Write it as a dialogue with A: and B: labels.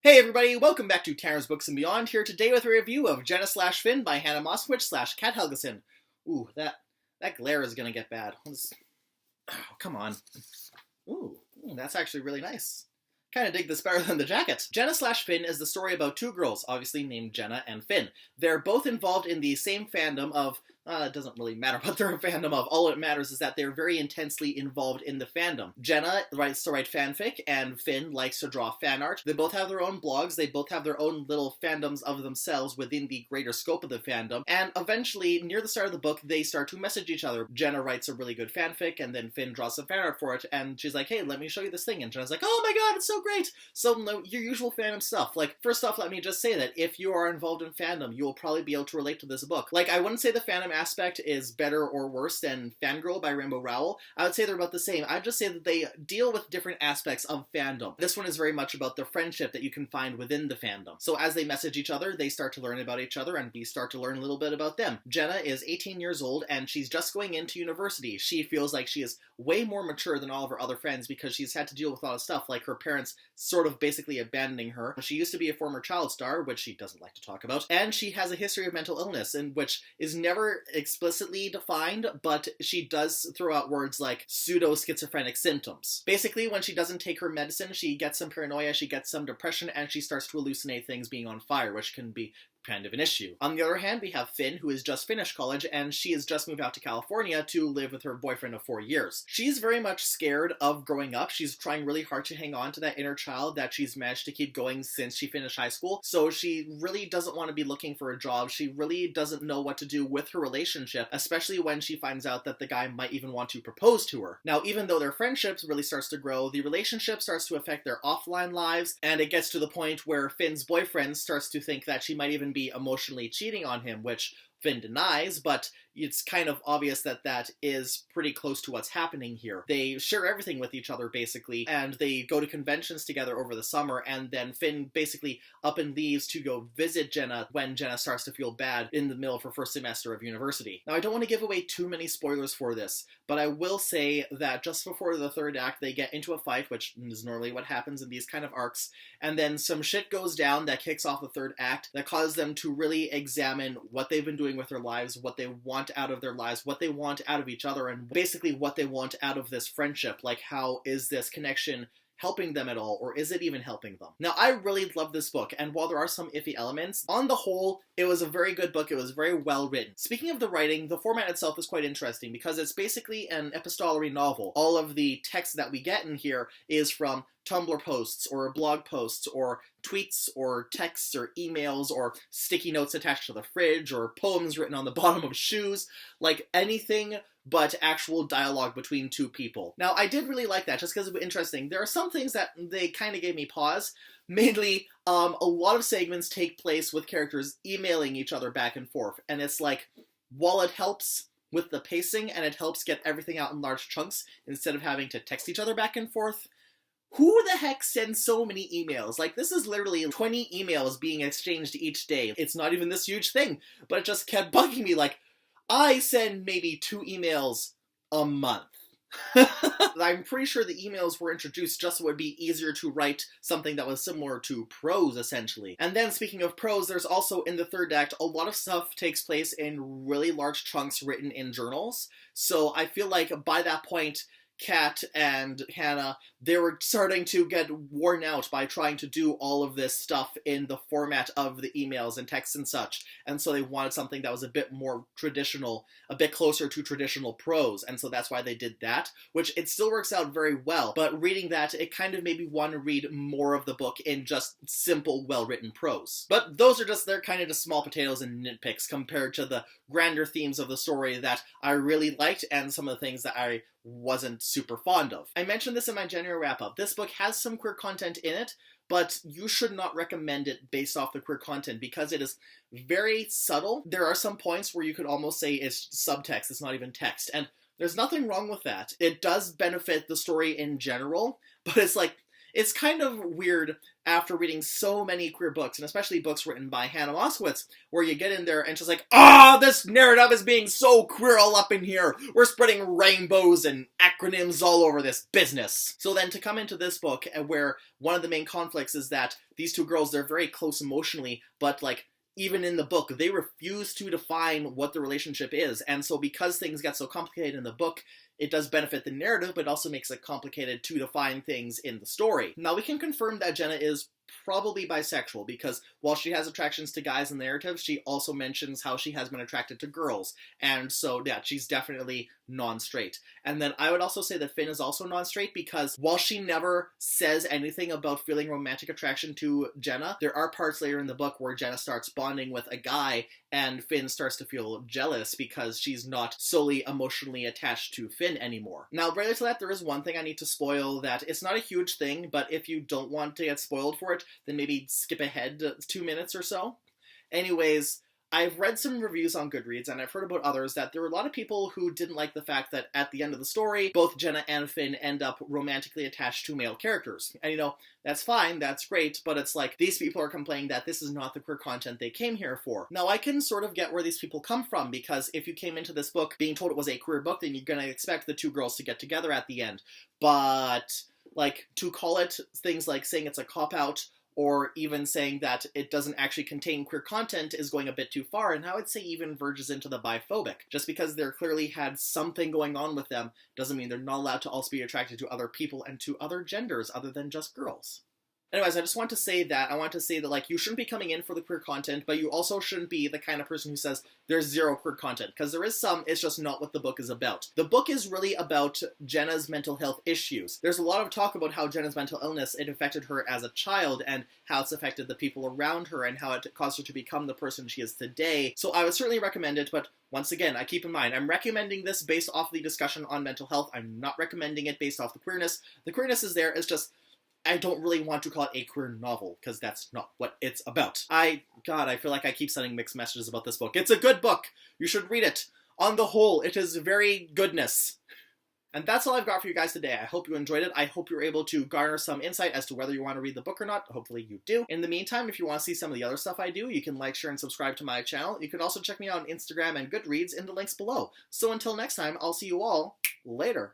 A: Hey everybody, welcome back to Tanner's Books and Beyond, here today with a review of Gena / Finn by Hannah Moskowitz / Kat Helgeson. Ooh, that glare is gonna get bad. Oh, come on. Ooh, that's actually really nice. Kinda dig this better than the jacket. Gena / Finn is the story about two girls, obviously named Gena and Finn. They're both involved in the same fandom of it doesn't really matter what they're a fandom of. All it matters is that they're very intensely involved in the fandom. Gena likes to write fanfic, and Finn likes to draw fan art. They both have their own blogs, they both have their own little fandoms of themselves within the greater scope of the fandom, and eventually, near the start of the book, they start to message each other. Gena writes a really good fanfic, and then Finn draws some fan art for it, and she's like, hey, let me show you this thing, and Jena's like, oh my god, it's so great! So, your usual fandom stuff. Like, first off, let me just say that if you are involved in fandom, you will probably be able to relate to this book. Like, I wouldn't say the fandom aspect is better or worse than Fangirl by Rainbow Rowell. I would say they're about the same. I'd just say that they deal with different aspects of fandom. This one is very much about the friendship that you can find within the fandom. So as they message each other, they start to learn about each other, and we start to learn a little bit about them. Gena is 18 years old, and she's just going into university. She feels like she is way more mature than all of her other friends because she's had to deal with a lot of stuff, like her parents sort of basically abandoning her. She used to be a former child star, which she doesn't like to talk about, and she has a history of mental illness, in which is never explicitly defined, but she does throw out words like pseudo-schizophrenic symptoms. Basically, when she doesn't take her medicine, she gets some paranoia, she gets some depression, and she starts to hallucinate things being on fire, which can be kind of an issue. On the other hand, we have Finn, who has just finished college, and she has just moved out to California to live with her boyfriend of 4 years. She's very much scared of growing up. She's trying really hard to hang on to that inner child that she's managed to keep going since she finished high school, so she really doesn't want to be looking for a job. She really doesn't know what to do with her relationship, especially when she finds out that the guy might even want to propose to her. Now, even though their friendship really starts to grow, the relationship starts to affect their offline lives, and it gets to the point where Finn's boyfriend starts to think that she might even be emotionally cheating on him, which Finn denies, but it's kind of obvious that that is pretty close to what's happening here. They share everything with each other, basically, and they go to conventions together over the summer, and then Finn basically up and leaves to go visit Gena when Gena starts to feel bad in the middle of her first semester of university. Now, I don't want to give away too many spoilers for this, but I will say that just before the third act, they get into a fight, which is normally what happens in these kind of arcs, and then some shit goes down that kicks off the third act that causes them to really examine what they've been doing with their lives, what they want out of their lives, what they want out of each other, and basically what they want out of this friendship. Like, how is this connection helping them at all, or is it even helping them? Now, I really love this book, and while there are some iffy elements, on the whole, it was a very good book. It was very well written. Speaking of the writing, the format itself is quite interesting because it's basically an epistolary novel. All of the text that we get in here is from Tumblr posts or blog posts or tweets or texts or emails or sticky notes attached to the fridge or poems written on the bottom of shoes, like anything but actual dialogue between two people. Now, I did really like that just because it was interesting. There are some things that they kind of gave me pause. Mainly, a lot of segments take place with characters emailing each other back and forth, and it's like, while it helps with the pacing and it helps get everything out in large chunks instead of having to text each other back and forth, who the heck sends so many emails? Like, this is literally 20 emails being exchanged each day. It's not even this huge thing, but it just kept bugging me. Like, I send maybe 2 emails a month. I'm pretty sure the emails were introduced just so it would be easier to write something that was similar to prose, essentially. And then, speaking of prose, there's also, in the third act, a lot of stuff takes place in really large chunks written in journals. So I feel like by that point, Kat and Hannah, they were starting to get worn out by trying to do all of this stuff in the format of the emails and texts and such, and so they wanted something that was a bit more traditional, a bit closer to traditional prose, and so that's why they did that, which it still works out very well, but reading that, it kind of made me want to read more of the book in just simple, well-written prose. But those are just, they're kind of just small potatoes and nitpicks compared to the grander themes of the story that I really liked and some of the things that I wasn't super fond of. I mentioned this in my January wrap-up. This book has some queer content in it, but you should not recommend it based off the queer content because it is very subtle. There are some points where you could almost say it's subtext, it's not even text, and there's nothing wrong with that. It does benefit the story in general, but it's like, It's kind of weird after reading so many queer books, and especially books written by Hannah Moskowitz, where you get in there and she's like, "Ah, this narrative is being so queer all up in here. We're spreading rainbows and acronyms all over this business." So then to come into this book, where one of the main conflicts is that these two girls, they're very close emotionally, but like, even in the book, they refuse to define what the relationship is. And so because things get so complicated in the book, it does benefit the narrative, but also makes it complicated to define things in the story. Now, we can confirm that Gena is probably bisexual, because while she has attractions to guys in the narrative, she also mentions how she has been attracted to girls. And so, yeah, she's definitely non-straight. And then I would also say that Finn is also non-straight, because while she never says anything about feeling romantic attraction to Gena, there are parts later in the book where Gena starts bonding with a guy, and Finn starts to feel jealous because she's not solely emotionally attached to Finn anymore. Now, related to that, there is one thing I need to spoil that it's not a huge thing, but if you don't want to get spoiled for it, then maybe skip ahead 2 minutes or so. Anyways, I've read some reviews on Goodreads, and I've heard about others, that there were a lot of people who didn't like the fact that at the end of the story, both Gena and Finn end up romantically attached to male characters. And you know, that's fine, that's great, but it's like, these people are complaining that this is not the queer content they came here for. Now, I can sort of get where these people come from, because if you came into this book being told it was a queer book, then you're gonna expect the two girls to get together at the end. But, like, to call it things like saying it's a cop-out, or even saying that it doesn't actually contain queer content, is going a bit too far, and I would say even verges into the biphobic. Just because they're clearly had something going on with them doesn't mean they're not allowed to also be attracted to other people and to other genders other than just girls. Anyways, I just want to say that, like, you shouldn't be coming in for the queer content, but you also shouldn't be the kind of person who says there's zero queer content, because there is some, it's just not what the book is about. The book is really about Jena's mental health issues. There's a lot of talk about how Jena's mental illness, it affected her as a child, and how it's affected the people around her, and how it caused her to become the person she is today. So I would certainly recommend it, but once again, I keep in mind, I'm recommending this based off the discussion on mental health. I'm not recommending it based off the queerness. The queerness is there, it's just, I don't really want to call it a queer novel, because that's not what it's about. God, I feel like I keep sending mixed messages about this book. It's a good book! You should read it! On the whole, it is very goodness. And that's all I've got for you guys today. I hope you enjoyed it. I hope you're able to garner some insight as to whether you want to read the book or not. Hopefully you do. In the meantime, if you want to see some of the other stuff I do, you can like, share, and subscribe to my channel. You can also check me out on Instagram and Goodreads in the links below. So until next time, I'll see you all later.